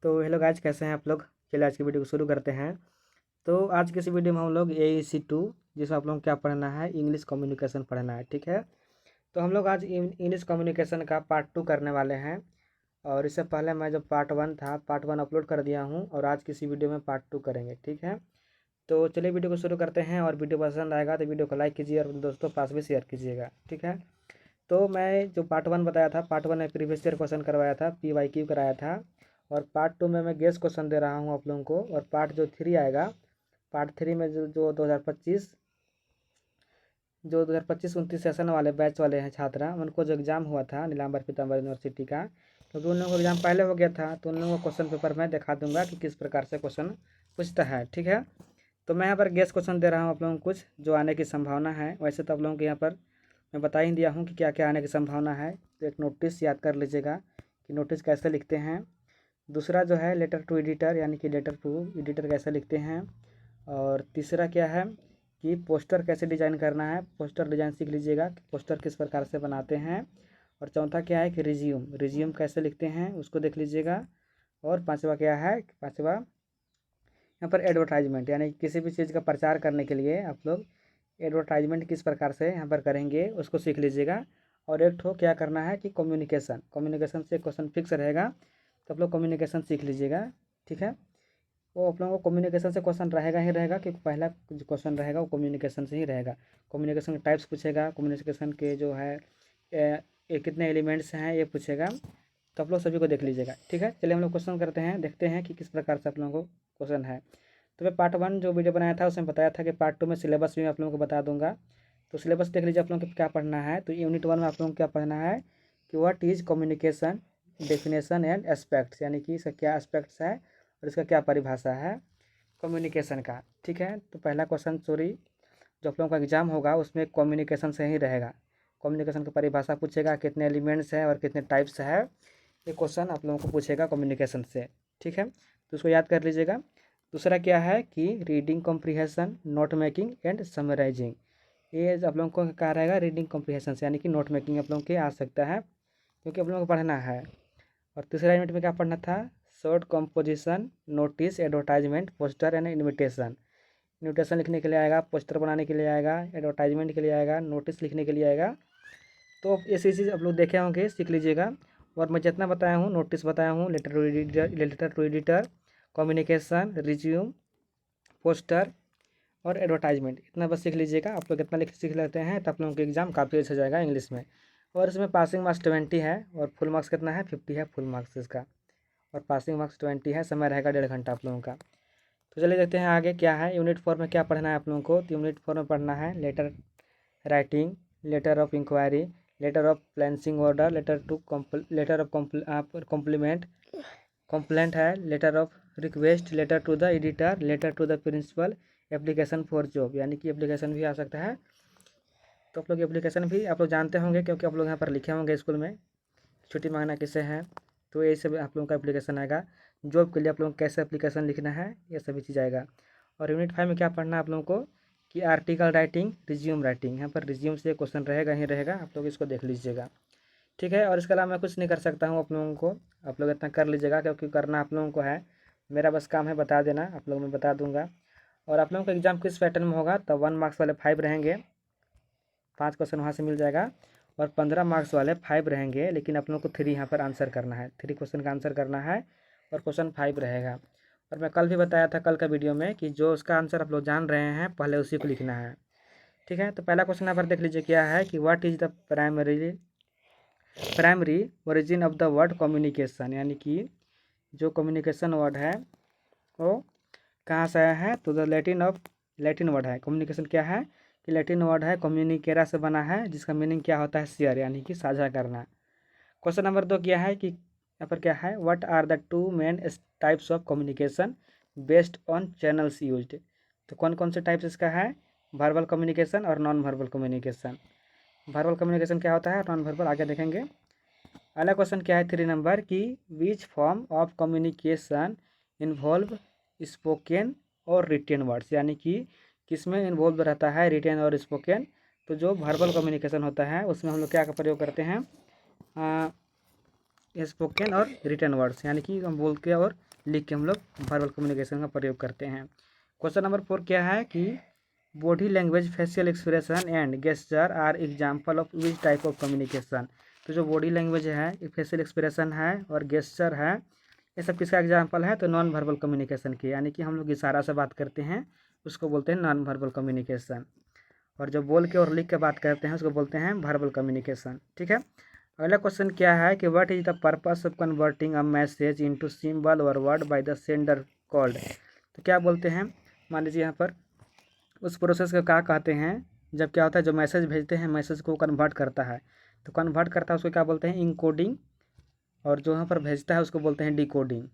तो hello guys, कैसे हैं आप लोग। चलिए आज की वीडियो को शुरू करते हैं। तो आज की इस वीडियो में हम लोग AEC2 जिसमें आप लोगों को क्या पढ़ना है, इंग्लिश कम्युनिकेशन पढ़ना है। ठीक है, तो हम लोग आज इंग्लिश कम्युनिकेशन का पार्ट 2 करने वाले हैं। और इससे पहले मैं जो पार्ट 1 था, पार्ट 1 अपलोड कर दिया हूँ और आज किसी वीडियो में पार्ट 2 करेंगे। ठीक है, तो चलिए वीडियो को शुरू करते हैं। और वीडियो पसंद आएगा तो वीडियो को लाइक कीजिए और अपने दोस्तों के पास भी शेयर कीजिएगा। ठीक है, तो मैं जो पार्ट 1 बताया था, पार्ट 1 में प्रीवियस ईयर क्वेश्चन करवाया था, PYQ कराया था। और पार्ट 2 में मैं गेस क्वेश्चन दे रहा हूँ आप लोगों को। और पार्ट जो 3 आएगा, पार्ट 3 में जो 2025-29 सेशन वाले बैच वाले हैं छात्र, उनको जो एग्ज़ाम हुआ था नीलांबर पीताम्बर यूनिवर्सिटी का, क्योंकि उन लोगों को एग्ज़ाम पहले हो गया था, तो उन लोगों को क्वेश्चन पेपर मैं दिखा दूंगा कि किस प्रकार से क्वेश्चन पूछता है। ठीक है, तो मैं यहाँ पर गेस क्वेश्चन दे रहा हूँ आप लोगों को, कुछ जो आने की संभावना है। वैसे तो आप लोगों को यहाँ पर मैं बता ही दिया हूँ कि क्या क्या आने की संभावना है। तो एक नोटिस याद कर लीजिएगा कि नोटिस कैसे लिखते हैं। दूसरा जो है लेटर टू एडिटर, यानी कि लेटर टू एडिटर कैसे लिखते हैं। और तीसरा क्या है कि पोस्टर कैसे डिज़ाइन करना है, पोस्टर डिज़ाइन सीख लीजिएगा कि पोस्टर किस प्रकार से बनाते हैं। और चौथा क्या है कि रिज्यूम कैसे लिखते हैं, उसको देख लीजिएगा। और पांचवा क्या है, पांचवा यहाँ पर एडवर्टाइजमेंट, यानी किसी भी चीज़ का प्रचार करने के लिए आप लोग एडवर्टाइजमेंट किस प्रकार से यहाँ पर करेंगे उसको सीख लीजिएगा। और एक ठो क्या करना है कि कम्युनिकेशन से क्वेश्चन फिक्स रहेगा, तो आप लोग कम्युनिकेशन सीख लीजिएगा। ठीक है, वो आप लोगों को कम्युनिकेशन से क्वेश्चन रहेगा ही रहेगा, क्योंकि पहला जो क्वेश्चन रहेगा वो कम्युनिकेशन से ही रहेगा। कम्युनिकेशन के टाइप्स पूछेगा, कम्युनिकेशन के जो है ये कितने एलिमेंट्स हैं ये पूछेगा। तो आप लोग सभी को देख लीजिएगा। ठीक है, चलिए हम लोग क्वेश्चन करते हैं, देखते हैं कि किस प्रकार से आप लोगों को क्वेश्चन है। तो मैं पार्ट 1 जो वीडियो बनाया था उसमें बताया था कि पार्ट 2 में सिलेबस भी आप लोगों को बता दूंगा। तो सिलेबस देख लीजिए आप लोगों को क्या पढ़ना है। तो यूनिट 1 में आप लोगों को क्या पढ़ना है कि what is communication, definition and aspects, यानी कि इसका क्या एस्पेक्ट्स है और इसका क्या परिभाषा है कम्युनिकेशन का। ठीक है, तो पहला क्वेश्चन जो आप लोगों का एग्जाम होगा उसमें कम्युनिकेशन से ही रहेगा। कम्युनिकेशन की परिभाषा पूछेगा, कितने एलिमेंट्स हैं और कितने टाइप्स है, ये क्वेश्चन आप लोगों को पूछेगा कम्युनिकेशन से। ठीक है, तो उसको याद कर लीजिएगा। दूसरा क्या है कि reading comprehension, note making and summarising, ये आप लोगों को क्या रहेगा रीडिंग कॉम्प्रिहेंशन से, यानी कि नोट मेकिंग आप लोगों के आ सकता है, क्योंकि आप लोगों को पढ़ना है। और तीसरा यूनिट में क्या पढ़ना था, short composition, notice, advertisement, poster and invitation. Invitation लिखने के लिए आएगा, पोस्टर बनाने के लिए आएगा, एडवर्टाइजमेंट के लिए आएगा, नोटिस लिखने के लिए आएगा। तो ऐसी चीज़ आप लोग देखे होंगे, सीख लीजिएगा। और मैं जितना बताया हूँ, नोटिस बताया हूँ, letter to editor, communication, resume, poster और एडवर्टाइजमेंट, इतना बस सीख लीजिएगा। आप लोग इतना सीख लेते हैं तो आप लोगों का एग्जाम काफ़ी अच्छा जाएगा इंग्लिश में। और इसमें पासिंग मार्क्स 20 है और फुल मार्क्स कितना है, 50 है फुल मार्क्स इसका। और पासिंग मार्क्स 20 है, समय रहेगा 1.5 घंटा आप लोगों का। तो चलिए देखते हैं आगे क्या है। यूनिट 4 में क्या पढ़ना है आप लोगों को। तो यूनिट 4 में पढ़ना है letter writing, letter of inquiry, letter of placing order, letter of compliment, complaint है, letter of request, letter to the editor, letter to the principal, application for job, यानी कि एप्लीकेशन भी आ सकता है। तो आप लोग एप्लीकेशन भी आप लोग जानते होंगे, क्योंकि आप लोग यहाँ पर लिखे होंगे स्कूल में छुट्टी मांगना किसे है। तो यही सब आप लोगों का एप्लीकेशन आएगा। जॉब के लिए आप लोगों को कैसे एप्लीकेशन लिखना है, ये सभी चीज़ आएगा। और यूनिट 5 में क्या पढ़ना है आप लोगों को कि आर्टिकल राइटिंग, रिज्यूम राइटिंग, यहाँ पर रिज्यूम से क्वेश्चन रहेगा ही रहेगा, आप लोग इसको देख लीजिएगा। ठीक है, और इसके अलावा मैं कुछ नहीं कर सकता हूँ आप लोगों को, आप लोग इतना कर लीजिएगा, क्योंकि करना आप लोगों को है। मेरा बस काम है बता देना, आप लोग मैं बता दूंगा। और आप लोगों का एग्जाम किस पैटर्न में होगा, तो 1 मार्क्स वाले 5 रहेंगे, 5 क्वेश्चन वहाँ से मिल जाएगा। और 15 मार्क्स वाले 5 रहेंगे, लेकिन आप लोगों को 3 यहाँ पर आंसर करना है, 3 क्वेश्चन का आंसर करना है और क्वेश्चन 5 रहेगा। और मैं कल भी बताया था, कल का वीडियो में, कि जो उसका आंसर आप लोग जान रहे हैं पहले उसी को लिखना है। ठीक है, तो पहला क्वेश्चन यहाँ पर देख लीजिए क्या है कि what is the primary origin of the word communication, यानी कि जो कम्युनिकेशन वर्ड है वो कहाँ से आया है। तो द लैटिन वर्ड है कम्युनिकेशन, क्या है कि लैटिन वर्ड है, कम्युनिकेरा से बना है, जिसका मीनिंग क्या होता है, शेयर, यानी कि साझा करना। क्वेश्चन नंबर 2 क्या है कि यहाँ पर क्या है, what are the 2 main types of communication based on channels used. तो कौन कौन से टाइप्स इसका है, वर्बल कम्युनिकेशन और non verbal communication. Verbal communication क्या होता है, नॉन वर्बल आगे देखेंगे। अगला क्वेश्चन क्या है 3 नंबर की which form of communication involve spoken और रिटेन वर्ड्स, यानी कि किसमें इन्वॉल्व रहता है रिटेन और स्पोकन। तो जो वर्बल कम्युनिकेशन होता है उसमें हम लोग क्या का प्रयोग करते हैं, स्पोकन और रिटेन वर्ड्स, यानी कि हम बोल के और लिख के हम लोग वर्बल कम्युनिकेशन का प्रयोग करते हैं। क्वेश्चन नंबर 4 क्या है कि body language, facial expression and gesture are example of which type of communication. तो जो बॉडी लैंग्वेज है, फेशियल एक्सप्रेशन है और गेस्चर है, ये सब किसका एग्जाम्पल है? तो नॉन वर्बल कम्युनिकेशन की, यानी कि हम लोग इशारा से बात करते हैं उसको बोलते हैं नॉन वर्बल कम्युनिकेशन, और जो बोल के और लिख के बात करते हैं उसको बोलते हैं वर्बल कम्युनिकेशन। ठीक है। अगला क्वेश्चन क्या है कि what is the purpose of converting a message into symbol और word by the sender called. तो क्या बोलते हैं, मान लीजिए यहाँ पर उस प्रोसेस को क्या कहते हैं, जब क्या होता है जो मैसेज भेजते हैं मैसेज को कन्वर्ट करता है, तो कन्वर्ट करता है उसको क्या बोलते हैं? इनकोडिंग, और जो यहाँ पर भेजता है उसको बोलते हैं डिकोडिंग।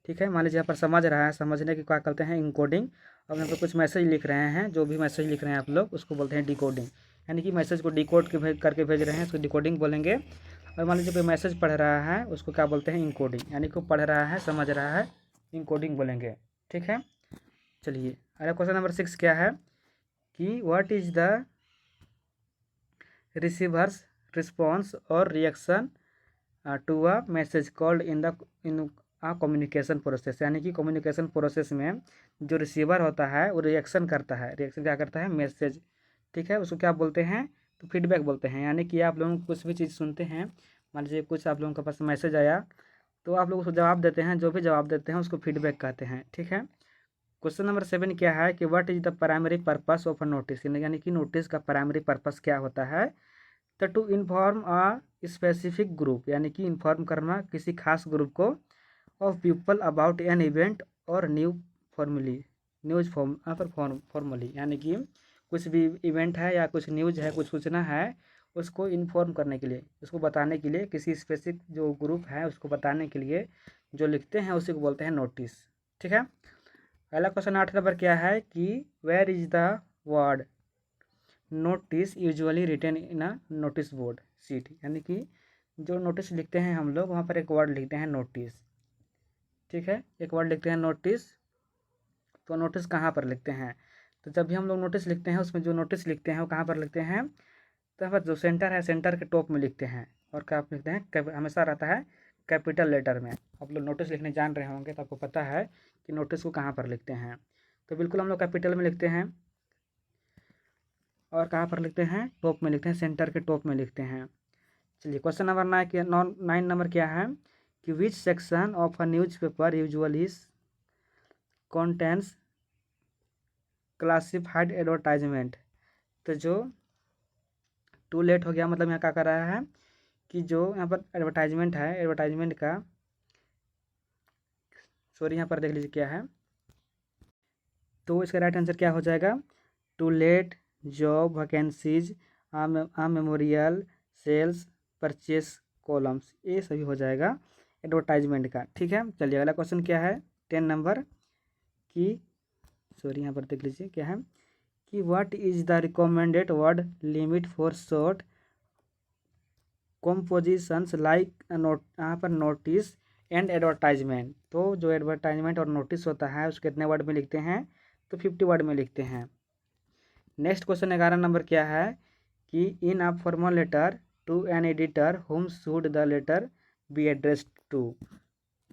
ठीक है। मान लीजिए यहाँ पर समझ रहा है, समझने की क्या करते हैं? इनकोडिंग। अब यहाँ पर कुछ मैसेज लिख रहे हैं, जो भी मैसेज लिख रहे हैं आप लोग उसको बोलते हैं डिकोडिंग, यानी कि मैसेज को डिकोड के करके भेज रहे हैं उसको डिकोडिंग बोलेंगे। और मान लीजिए कोई मैसेज पढ़ रहा है उसको क्या बोलते हैं? इनकोडिंग, यानी कि पढ़ रहा है, समझ रहा है, इनकोडिंग बोलेंगे। ठीक है। चलिए अगला क्वेश्चन नंबर 6 क्या है कि what is the receiver's response और reaction to a message called in communication process. यानी कि कम्युनिकेशन प्रोसेस में जो रिसीवर होता है वो रिएक्शन करता है, रिएक्शन क्या करता है? मैसेज। ठीक है। उसको क्या बोलते हैं? तो फीडबैक बोलते हैं। यानी कि आप लोग कुछ भी चीज़ सुनते हैं, मान लीजिए कुछ आप लोगों के पास मैसेज आया तो आप लोग उसको जवाब देते हैं, जो भी जवाब देते हैं उसको फीडबैक कहते हैं। ठीक है। क्वेश्चन नंबर 7 क्या है कि what is the primary purpose of a notice. यानी कि नोटिस का प्राइमरी पर्पस क्या होता है? तो to inform a specific group, यानी कि इन्फॉर्म करना किसी खास ग्रुप को, of people about an event और न्यूज फॉर्मली, यानी कि कुछ भी इवेंट है या कुछ न्यूज है, कुछ सूचना है, उसको इन्फॉर्म करने के लिए, उसको बताने के लिए किसी स्पेसिफिक जो ग्रुप है उसको बताने के लिए जो लिखते हैं उसी को बोलते हैं नोटिस। ठीक है। अगला क्वेश्चन 8 नंबर क्या है कि where is the word notice usually written in a notice board seat. यानी कि जो नोटिस लिखते हैं हम लोग वहाँ पर एक वर्ड लिखते हैं नोटिस। ठीक है। एक वर्ड लिखते हैं नोटिस। तो नोटिस कहाँ पर लिखते हैं? तो जब भी हम लोग नोटिस लिखते हैं उसमें जो नोटिस लिखते हैं वो कहाँ पर लिखते हैं? तो यहाँ पर जो सेंटर है सेंटर के टॉप में लिखते हैं, और क्या लिखते हैं? हमेशा रहता है कैपिटल लेटर में। आप लोग नोटिस लिखने जान रहे होंगे तो आपको पता है कि नोटिस को कहाँ पर लिखते हैं। तो बिल्कुल हम लोग कैपिटल में लिखते हैं, और कहाँ पर लिखते हैं? टॉप में लिखते हैं, सेंटर के टॉप में लिखते हैं। चलिए क्वेश्चन नंबर 9 नंबर क्या है कि which section of a news paper usually contains classified advertisement. तो जो टू लेट हो गया, मतलब यहाँ क्या कर रहा है कि जो यहाँ पर एडवर्टाइजमेंट है, एडवर्टाइजमेंट का, सॉरी यहाँ पर देख लीजिए क्या है, तो इसका राइट आंसर क्या हो जाएगा? To let, job vacancies, memorial, sales, purchase columns, ये सभी हो जाएगा एडवर्टाइजमेंट का। ठीक है। चलिए अगला क्वेश्चन क्या है 10 नंबर की, सॉरी यहाँ पर देख लीजिए क्या है कि what is the recommended word limit for short compositions like note, यहाँ पर नोटिस एंड एडवर्टाइजमेंट। तो जो एडवर्टाइजमेंट और नोटिस होता है उसको कितने वर्ड में लिखते हैं? तो 50 वर्ड में लिखते हैं। नेक्स्ट क्वेश्चन 11 नंबर क्या है कि in a formal letter to an editor whom should the letter be addressed to.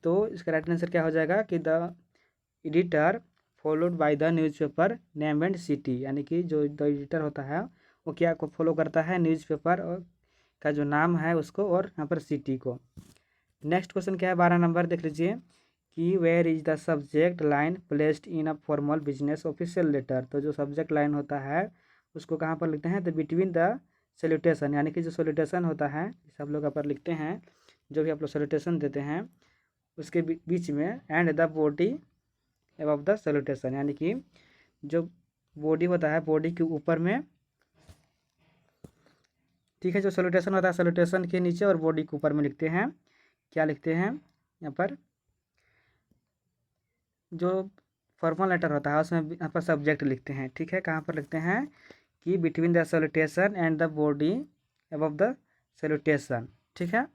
तो इसका राइट आंसर क्या हो जाएगा कि the editor followed by the newspaper name and city. यानी कि जो द एडिटर होता है वो क्या को फॉलो करता है? न्यूज़पेपर और का जो नाम है उसको और यहाँ पर सिटी को। नेक्स्ट क्वेश्चन क्या है 12 नंबर देख लीजिए कि where is the subject line placed in a formal business official letter. तो जो सब्जेक्ट लाइन होता है उसको कहाँ पर लिखते हैं? तो बिटवीन द सैल्यूटेशन, यानी कि जो सैल्यूटेशन होता है सब लोग यहाँ पर लिखते हैं, जो भी आप लोग सैल्यूटेशन देते हैं उसके बीच में, and the body above the salutation, यानी कि जो बॉडी होता है बॉडी के ऊपर में। ठीक है। जो सैल्यूटेशन होता है सैल्यूटेशन के नीचे और बॉडी के ऊपर में लिखते हैं, क्या लिखते हैं यहाँ पर? जो फॉर्मल लेटर होता है उसमें यहाँ पर सब्जेक्ट लिखते हैं। ठीक है। कहाँ पर लिखते हैं कि between the salutation and the body above the salutation. ठीक है।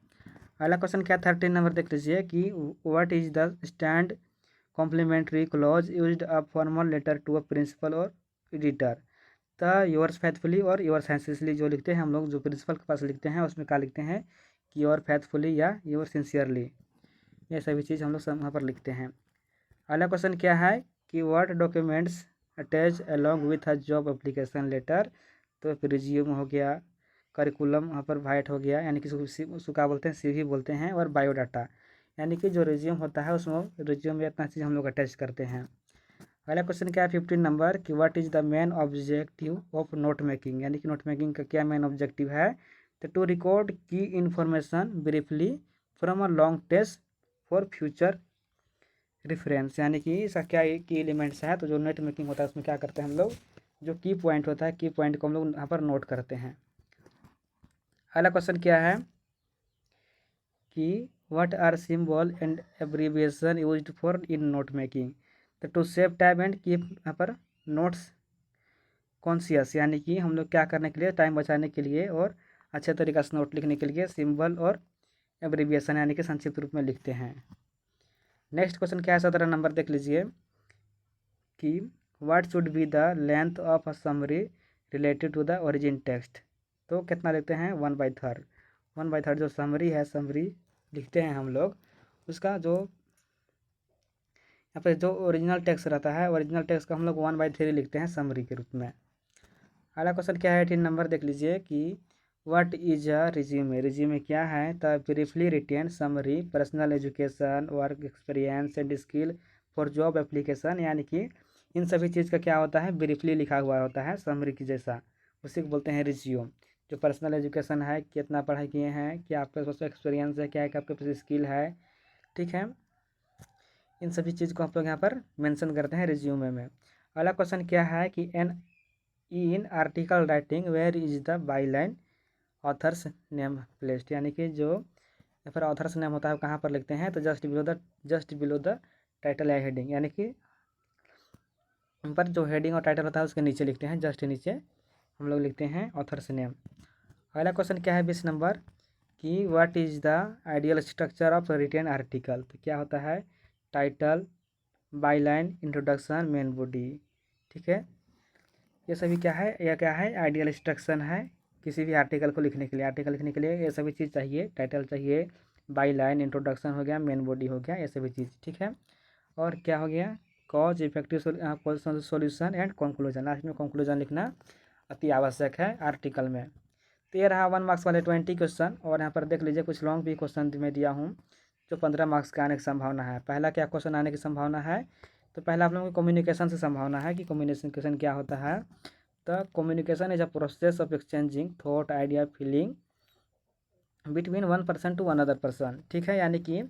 अगला क्वेश्चन क्या 13 नंबर देख लीजिए कि what is the stand complimentary clause used a formal letter to a principal और एडिटर। तो योर्स फैथफुली और योर्स सिंसियरली जो लिखते हैं हम लोग, जो प्रिंसिपल के पास लिखते हैं उसमें क्या लिखते हैं कि योर फैथफुली या योर सिंसियरली। ये सभी चीज़ हम लोग यहाँ पर लिखते हैं। अगला क्वेश्चन क्या है कि what documents attach along with a job application letter. तो फिर रिज्यूम हो गया, करिकुलम यहाँ पर वाइट हो गया, यानी कि उसको क्या बोलते हैं, सीवी बोलते हैं, और बायोडाटा, यानी कि जो रिज्यूम होता है उसमें रिज्यूम में इतना चीज़ हम लोग अटैच करते हैं। अगला क्वेश्चन क्या है 15 नंबर कि what is the main objective of note making, यानी कि नोट मेकिंग का क्या मेन ऑब्जेक्टिव है। तो to record key information briefly from a long test for future reference, यानी कि इसका क्या की एलिमेंट्स है। तो जो नोट मेकिंग होता है उसमें क्या करते हैं हम लोग, जो की पॉइंट होता है, की पॉइंट को हम लोग यहाँ पर नोट करते हैं। अगला क्वेश्चन क्या है कि what are symbol and abbreviation used for in note making. तो to save time and keep यहाँ पर नोट्स कॉन्शियस, यानी कि हम लोग क्या करने के लिए, टाइम बचाने के लिए और अच्छे तरीके से नोट लिखने के लिए सिंबल और एब्रीविएशन यानी कि संक्षिप्त रूप में लिखते हैं। नेक्स्ट क्वेश्चन क्या है 17 नंबर देख लीजिए कि what should be the length of a summary related to the origin text. तो कितना लिखते हैं 1/3। 1/3 जो समरी है, समरी लिखते हैं हम लोग, उसका जो यहाँ पर जो ओरिजिनल टेक्स्ट रहता है, ओरिजिनल टेक्स्ट का हम लोग 1/3 लिखते हैं समरी के रूप में। अगला क्वेश्चन क्या है 18 नंबर देख लीजिए कि what is a resume. Resume क्या है, the briefly written summary personal education work experience and skill for job application, यानी कि इन सभी चीज़ का क्या होता है, ब्रीफली लिखा हुआ होता है समरी की जैसा, उसी को बोलते हैं रिज्यूम। जो पर्सनल एजुकेशन है, कितना पढ़ाई किए हैं, क्या आपके पास एक्सपीरियंस है, क्या आपके पास स्किल है, ठीक है, इन सभी चीज़ को आप लोग यहाँ पर मेंशन करते हैं रिज्यूमे में। अगला क्वेश्चन क्या है कि an in article writing where is the byline author's name placed, यानी कि जो या फिर ऑथर्स नेम होता है कहाँ पर लिखते हैं, तो जस्ट बिलो द टाइटल या हेडिंग, यानी कि पर जो हेडिंग और टाइटल होता है उसके नीचे लिखते हैं, जस्ट नीचे हम लोग लिखते हैं ऑथर्स नेम। अगला क्वेश्चन क्या है 20 नंबर कि what is the ideal structure of written article. तो क्या होता है, title, byline, introduction, main body, ठीक है, ये सभी क्या है, यह क्या है आइडियल इंस्ट्रक्शन है किसी भी आर्टिकल को लिखने के लिए। आर्टिकल लिखने के लिए ये सभी चीज़ चाहिए, टाइटल चाहिए, बाई लाइन, इंट्रोडक्शन हो गया, मेन बॉडी हो गया, ये सभी चीज़, ठीक है। और क्या हो गया, cause, effective solution and conclusion, last में कंक्लूजन लिखना अति आवश्यक है आर्टिकल में। तो ये रहा 1 मार्क्स वाले 20 क्वेश्चन। और यहाँ पर देख लीजिए कुछ लॉन्ग भी क्वेश्चन मैं दिया हूँ जो 15 मार्क्स का आने की संभावना है। पहला क्या क्वेश्चन आने की संभावना है, तो पहला आप लोगों को कम्युनिकेशन से संभावना है कि कम्युनिकेशन क्या होता है। तो communication is a process of exchanging thought, idea, feeling between one person to one other person, ठीक है, यानी कि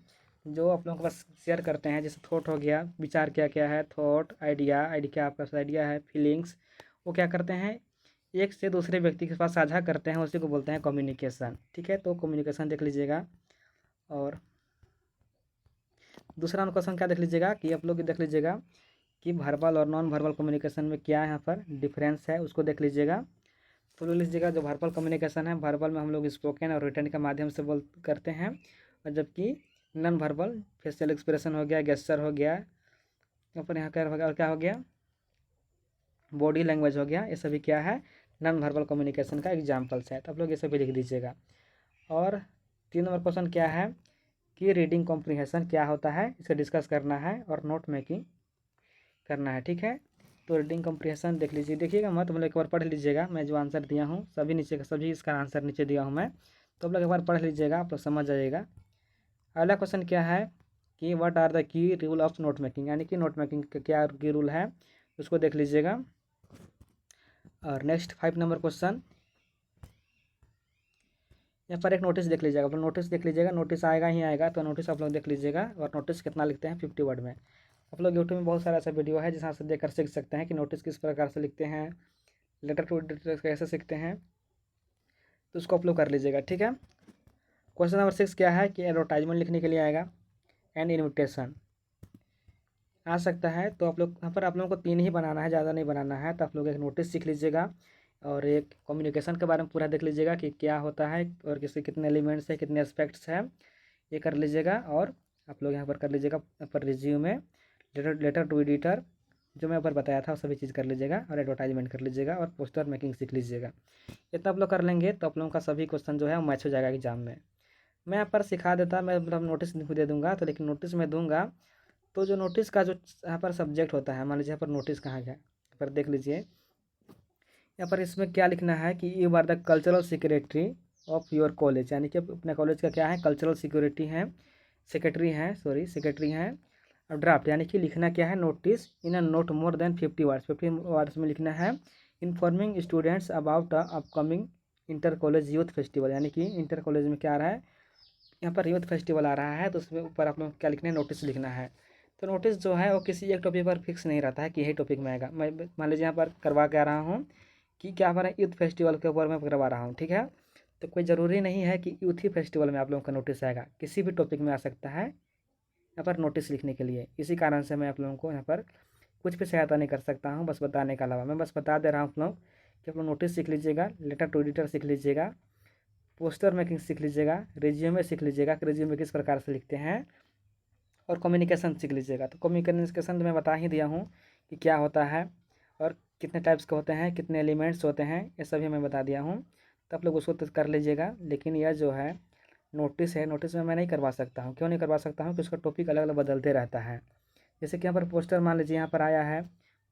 जो आप लोगों के पास शेयर करते हैं, जैसे थॉट हो गया, विचार क्या क्या है, थॉट, आइडिया, क्या आपका पास आइडिया है, फीलिंग्स, वो क्या करते हैं एक से दूसरे व्यक्ति के पास साझा करते हैं, उसी को बोलते हैं कम्युनिकेशन, ठीक है। तो कम्युनिकेशन देख लीजिएगा। और दूसरा क्वेश्चन क्या देख लीजिएगा कि आप लोग देख लीजिएगा कि वर्बल और नॉन वर्बल कम्युनिकेशन में क्या यहाँ पर डिफरेंस है, उसको देख लीजिएगा। तो लोग लीजिएगा जो वर्बल कम्युनिकेशन है, वर्बल में हम लोग स्पोकन और रिटन के माध्यम से बोल करते हैं, और जबकि नॉन वर्बल फेशियल एक्सप्रेशन हो गया, गेस्चर हो गया, ऊपर यहाँ क्या हो गया, और क्या हो गया, बॉडी लैंग्वेज हो गया, ये सभी क्या है नॉन वर्बल कम्युनिकेशन का एग्जाम्पल्स है। तो आप लोग ये सभी लिख दीजिएगा। और 3 नंबर क्वेश्चन क्या है कि रीडिंग कॉम्प्रिहेंशन क्या होता है, इसे डिस्कस करना है और नोट मेकिंग करना है, ठीक है। तो रीडिंग कॉम्प्रिहेंशन देख लीजिए, देखिएगा मत, मतलब एक बार पढ़ लीजिएगा, मैं जो आंसर दिया हूँ सभी नीचे का सभी इसका आंसर नीचे दिया हूँ मैं, तो आप लोग एक बार पढ़ लीजिएगा, आप लोग समझ जाइएगा। अगला क्वेश्चन क्या है कि what are the key rule of note making, यानी कि नोट मेकिंग का क्या की रूल है उसको देख लीजिएगा। और नेक्स्ट 5 नंबर क्वेश्चन, यहाँ पर एक नोटिस देख लीजिएगा, आप लोग नोटिस देख लीजिएगा, नोटिस आएगा ही आएगा, तो नोटिस आप लोग देख लीजिएगा। और नोटिस कितना लिखते हैं 50 वर्ड में। आप लोग यूट्यूब में बहुत सारा ऐसा वीडियो है जिसहाँ से देखकर सीख सकते हैं कि नोटिस किस प्रकार से लिखते हैं, लेटर टू एडिटर कैसे सीखते हैं, तो उसको आप लोग कर लीजिएगा, ठीक है। क्वेश्चन नंबर 6 क्या है कि एडवर्टाइजमेंट लिखने के लिए आएगा एंड इन्विटेशन आ सकता है। तो आप लोग यहाँ पर आप लोगों को 3 ही बनाना है, ज़्यादा नहीं बनाना है। तो आप लोग एक नोटिस सीख लीजिएगा और एक कम्युनिकेशन के बारे में पूरा देख लीजिएगा कि क्या होता है और किसके कितने एलिमेंट्स है, कितने एस्पेक्ट्स हैं, ये कर लीजिएगा। और आप लोग यहाँ पर कर लीजिएगा यहाँ पर रिज्यूमे, लेटर टू एडिटर, जो मैं ऊपर बताया था वो सभी चीज़ कर लीजिएगा, और एडवर्टाइजमेंट कर लीजिएगा, और पोस्टर मेकिंग सीख लीजिएगा। इतना आप लोग कर लेंगे तो आप लोगों का सभी क्वेश्चन जो है वो मैच हो जाएगा एग्जाम में। मैं यहाँ पर सिखा देता, मैं मतलब नोटिस दे दूंगा, तो लेकिन नोटिस में दूंगा तो जो नोटिस का जो यहाँ पर सब्जेक्ट होता है, मान लीजिए यहाँ पर नोटिस कहाँ गया, यहाँ पर देख लीजिए, यहाँ पर इसमें क्या लिखना है कि you are the cultural secretary of your college, यानी कि अपने कॉलेज का क्या है, कल्चरल सिक्योरिटी है, सेक्रेटरी हैं। और ड्राफ्ट यानी कि लिखना क्या है, notice in a note more than 50 words में लिखना है, informing students about the upcoming inter college youth festival, यानी कि इंटर कॉलेज में क्या आ रहा है, यहाँ पर यूथ फेस्टिवल आ रहा है, तो उसमें ऊपर आप लोग क्या लिखना है, नोटिस लिखना है। तो नोटिस जो है वो किसी एक टॉपिक पर फिक्स नहीं रहता है कि यही टॉपिक में आएगा। मैं मान लीजिए यहाँ पर करवा के आ रहा हूँ कि क्या हमारा यूथ फेस्टिवल के ऊपर मैं करवा रहा हूँ, ठीक है। तो कोई ज़रूरी नहीं है कि यूथ ही फेस्टिवल में आप लोगों का नोटिस आएगा, किसी भी टॉपिक में आ सकता है यहाँ पर नोटिस लिखने के लिए। इसी कारण से मैं आप लोगों को यहाँ पर कुछ भी सहायता नहीं कर सकता हूँ, बस बताने के अलावा। मैं बस बता दे रहा हूँ आप लोग कि आप लोग नोटिस सीख लीजिएगा, लेटर टू एडिटर सीख लीजिएगा, पोस्टर मेकिंग सीख लीजिएगा, रिज्यूमे सीख लीजिएगा कि रिज्यूमे किस प्रकार से लिखते हैं, और कम्युनिकेशन सीख लीजिएगा। तो कम्युनिकेशन तो मैं बता ही दिया हूँ कि क्या होता है और कितने टाइप्स के होते हैं, कितने एलिमेंट्स होते हैं, ये सभी मैं बता दिया हूँ। तो आप लोग उसको तो कर लीजिएगा। लेकिन यह जो है नोटिस है, नोटिस में मैं नहीं करवा सकता हूँ। क्यों नहीं करवा सकता हूँ कि उसका टॉपिक अलग अलग बदलते रहता है। जैसे कि यहाँ पर पोस्टर मान लीजिए यहाँ पर आया है,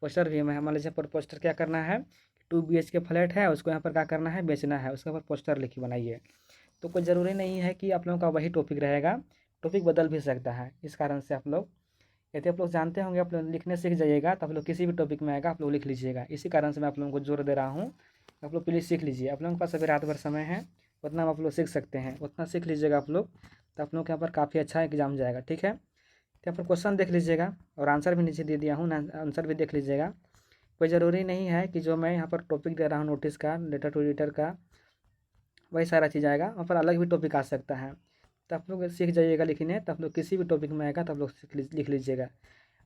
पोस्टर भी मैं मान लीजिए पर पोस्टर क्या करना है, 2 BHK फ्लैट है, उसको यहाँ पर क्या करना है, बेचना है, उसके ऊपर पोस्टर लिखी बनाइए। तो कोई ज़रूरी नहीं है कि आप लोगों का वही टॉपिक रहेगा, टॉपिक बदल भी सकता है। इस कारण से आप लोग, यदि आप लोग जानते होंगे, आप लोग लिखने सीख जाइएगा, तो आप लोग किसी भी टॉपिक में आएगा आप लोग लिख लीजिएगा। इसी कारण से मैं आप लोगों को जोर दे रहा हूँ, आप लोग प्लीज़ सीख लीजिए। आप लोगों के पास अभी रात भर समय है, उतना आप लोग सीख सकते हैं, उतना सीख लीजिएगा आप लोग, तो आप लोग के यहाँ पर काफ़ी अच्छा एग्जाम जाएगा, ठीक है। तो यहाँ पर क्वेश्चन देख लीजिएगा और आंसर भी नीचे दे दिया हूँ, आंसर भी देख लीजिएगा। कोई ज़रूरी नहीं है कि जो मैं यहाँ पर टॉपिक दे रहा हूँ नोटिस का, लेटर टू एडिटर का, वही सारा चीज़ आएगा। वहाँ पर अलग भी टॉपिक आ सकता है, तो आप लोग सीख जाइएगा लिखने। तो आप लोग किसी भी टॉपिक में आएगा तो आप लोग लिख लीजिएगा।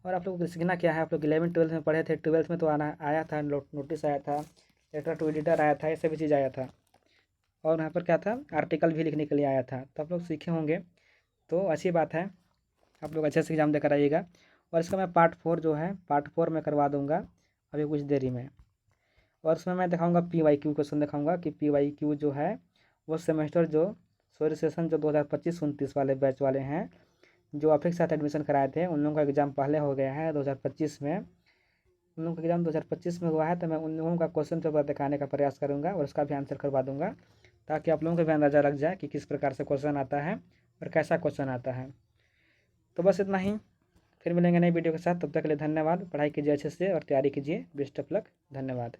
और आप लोग को सीखना क्या है, आप लोग 11th-12th में पढ़े थे, 12th में तो आना आया था, नोटिस आया था, लेटर टू एडिटर आया था, ये सभी चीज़ आया था। और यहाँ पर क्या था, आर्टिकल भी लिखने के लिए आया था। तो आप लोग सीखे होंगे, तो अच्छी बात है। आप लोग अच्छे से एग्जाम देकर आइएगा। और इसका मैं पार्ट 4 जो है, पार्ट 4 में करवा दूँगा अभी कुछ देरी में। और उसमें मैं दिखाऊंगा PYQ क्वेश्चन, दिखाऊंगा कि PYQ जो है वो सेमेस्टर जो सेशन जो 2025-29 वाले बैच वाले हैं, जो आप एक साथ एडमिशन कराए थे, उन लोगों का एग्ज़ाम पहले हो गया है 2025 में। उन लोगों का एग्ज़ाम 2025 में हुआ है, तो मैं उन लोगों का क्वेश्चन पेपर दिखाने का प्रयास करूँगा और उसका भी आंसर करवा दूँगा, ताकि आप लोगों को भी अंदाज़ा लग जाए कि किस प्रकार से क्वेश्चन आता है और कैसा क्वेश्चन आता है। तो बस इतना ही, फिर मिलेंगे नई वीडियो के साथ। तब तक के लिए धन्यवाद। पढ़ाई कीजिए अच्छे से और तैयारी कीजिए। Best of luck. धन्यवाद।